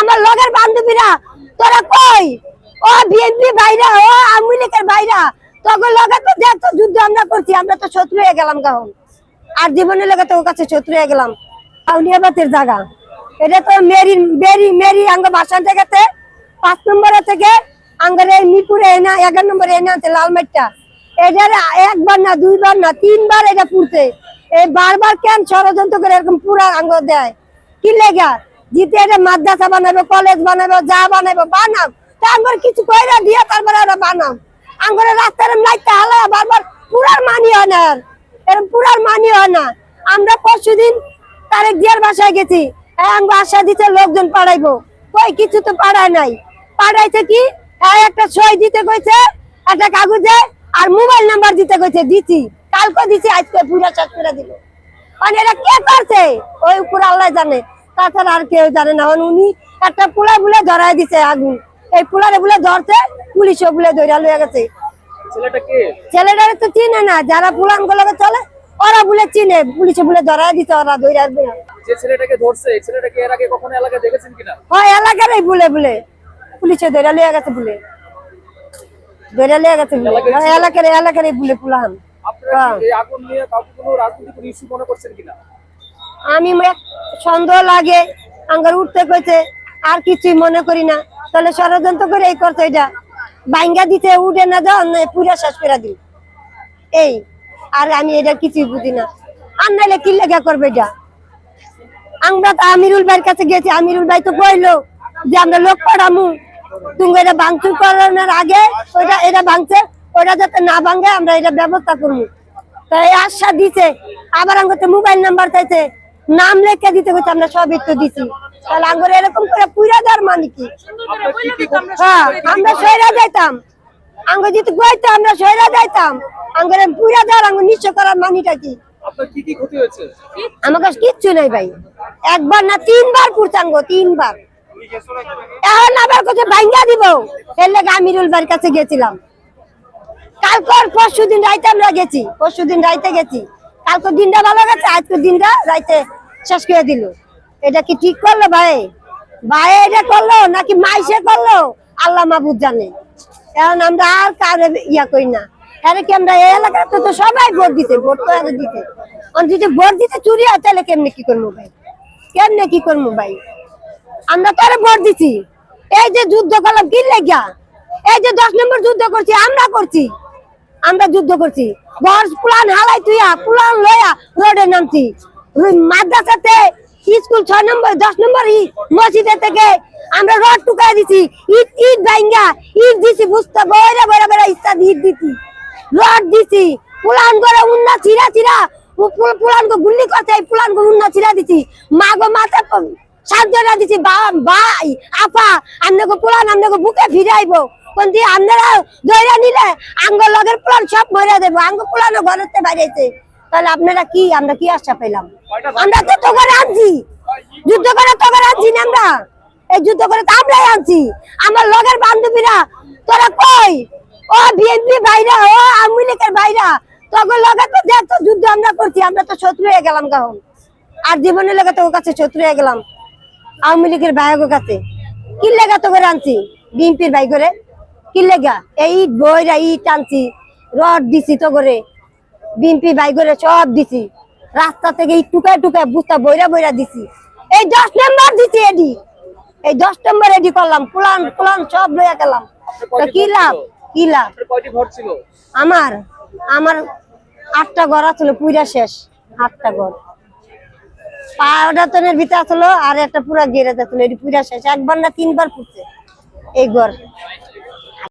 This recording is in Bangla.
আমার লগের বান্ধবীরা তোরা কই ও বিএনপি ভাইরা ও আওয়ামী লীগের ভাইরা তখন লগে তো যত যুদ্ধ আমরা করছি আমরা তো শত্রু হয়ে গেলাম গাহন আর জীবনের লগে তো ওর কাছে শত্রু হয়ে গেলাম আউলিয়াবাদের জায়গা এটা তো মেরি মেরি মেরি আঙ্গ ভাষণ থেকে 5 নম্বরে থেকে আঙ্গের এই মিরপুরে এনা 11 নম্বরে এনা আছে লালমাইটটা এটার একবার না দুইবার না তিনবার এটা পুড়ছে এই বারবার কেন ষড়যন্ত্র করে এরকম পুরা আঙ্গ দেয় কি লেগা জিতে এটা মাদ্রাসা বানাবো কলেজ বানাবো যা বানাবো বানাও তা আঙ্গর কিছু কইরা দিয়া তারপরে ওরা বানাও আঙ্গরে রাস্তার লাইটটা হালা বারবার পুরার মানি হয় না এরকম পুরার মানি হয় না আমরা পরশুদিন তারেক জিয়ার বাসায় গেছি আঙ্গ আশা দিতে লোকজন পাঠাইবো কই কিছু তো পাঠায় নাই পাঠাইছে কি একটা সই দিতে কইছে একটা কাগজে আর মোবাইল নাম্বার দিতে কইছে দিছি কালকে দিছি আজকে পুরা শেষ করে দিল মানে এটা কে করছে ওই উপর আল্লাহ জানে তাছাড়া আর কেউ জানে না উনি একটা পোলা বলে ধরাই দিছে আগুন এই পোলারে বলে ধরছে পুলিশও বলে ধরে লয়ে গেছে ছেলেটা তো চিনে না যারা পুলান গুলোকে চলে ওরা বলে চিনে পুলিশে বলে ধরাই দিছে ওরা ধরে আসবে যে ছেলেটাকে ধরছে এই ছেলেটাকে এর আগে কখনো এলাকায় দেখেছেন কিনা হয় এলাকারই বলে বলে পুলিশে ধরে লয়ে গেছে বলে ধরে লয়ে গেছে বলে এলাকারই বলে পুলান আপনারা এই আগুন নিয়ে কাউকে কোনো রাজনৈতিক ইস্যু মনে করছেন কিনা আমি সন্দেহ লাগে আঙ্গার উঠতে কইছে আর কিছুই মনে করি না তাহলে ষড়যন্ত্র করে এই করছে এটা বাইঙ্গা দিতে উঠে না যাও পুরা শেষ করে দিই এই আর আমি এটা কিছুই বুঝি না আর নাইলে কি লেগা করবে এটা আমরা তো আমিরুল ভাইয়ের কাছে গেছি আমিরুল ভাই তো কইলো যে আমরা লোক পাঠামু তুমি এটা ভাঙচুর করানোর আগে ওইটা এটা ভাঙছে ওইটা যাতে না ভাঙে আমরা এটা ব্যবস্থা করবো তাই আশ্বাস দিছে আবার আমাকে মোবাইল নাম্বার চাইছে নাম লেখা দিতে কইছে আমরা সবই তো দিছি তাহলে আঙ্গুর এরকম করে পুরা দেওয়ার মানে কি হ্যাঁ আমরা সইরা যাইতাম আঙ্গুর যদি কইতো আমরা সইরা যাইতাম আঙ্গুর পুরা দেওয়ার আঙ্গুর নিশ্চয় করার মানিটা কি আপনার কি ক্ষতি হয়েছে আমার কাছে কিচ্ছু নাই ভাই একবার না তিনবার পুড়ছে আঙ্গুর তিনবার এখন আবার কোথায় ভাঙ্গা দিব এর লেগে আমিরুল ভাইয়ের কাছে গেছিলাম কালকে পরশুদিন রাইতে আমরা গেছি পরশুদিন রাইতে গেছি কালকে দিনটা ভালো গেছে আজকের দিনটা রাইতে শেষ করে দিল এটা কি ঠিক করলো ভাই ভাই এটা করলো নাকি মাইসে করলো আল্লাহ মাহবুব জানে এখন আমরা আর কারে ইয়া করি না আরে কি আমরা এই এলাকায় তো সবাই ভোট দিতে ভোট তো আরে দিতে যদি ভোট দিতে চুরি হয় তাহলে কেমনে কি করবো ভাই কেমনে কি করবো ভাই আমরা তো আরে ভোট দিছি এই যে যুদ্ধ করলাম কি লেগা এই যে 10 নম্বর যুদ্ধ করছি আমরা যুদ্ধ করছি ঘর পুলান হালাই তুইয়া পুলান লয়া রোডে নামছি মাদ্রাসাতে স্কুল 6 নম্বর 10 নম্বর মসজিদে থেকে আমরা রড টুকাই দিছি ইট ভাঙ্গা ইট দিছি বুঝতে বইরা বইরা বইরা ইস্তাদ ইট দিছি রড দিছি পুলান করে উন্না চিরা পুলান গো গুল্লি করতে পুলান গো উন্না চিরা দিছি মা গো মাথা সাজরা দিছি ভাই আপা আমনে গো পুলান আমনে গো বুকে ফিরাইবো কোন দিয়ে আপনারা ধরে নিলে আঙ্গ লগের প্লান সব মরে দেবো আঙ্গ প্লানও ঘরেতে বাইরেছে তাহলে আপনারা কি আমরা কি আশা পেলাম আমরা তো তোকে আনছি যুদ্ধ করে তোকে আনছি না আমরা এই যুদ্ধ করে তো আমরাই আনছি আমার লগের বান্ধবীরা তোরা কই ও বিএনপি ভাইরা ও আওয়ামী লীগের ভাইরা তখন লগে তো যত যুদ্ধ আমরা করছি আমরা তো শত্রু হয়ে গেলাম গাহন আর জীবনের লগে তো ওর কাছে শত্রু হয়ে গেলাম আওয়ামী লীগের ভাইয়ের কাছে কি লেগা তোকে আনছি বিএনপির ভাই করে কি লেগা এই ইট বইরা ইট টানছি রড দিছি তো করে বিএনপি ভাই করে সব দিছি রাস্তা থেকে ইট টুকায় টুকায় বুঝতা বইরা বইরা দিছি এই 10 নম্বর দিছি এডি এই 10 নম্বর এডি করলাম পুলান সব লইয়া গেলাম কি লাভ কয়টি ভোট ছিল আমার 8টা ঘর ছিল পুরা শেষ 8টা ঘর পাউডাতনের ভিতরে ছিল আর একটা পুরা গেরে ছিল এডি পুরা শেষ একবার না তিনবার পুড়ছে এই ঘর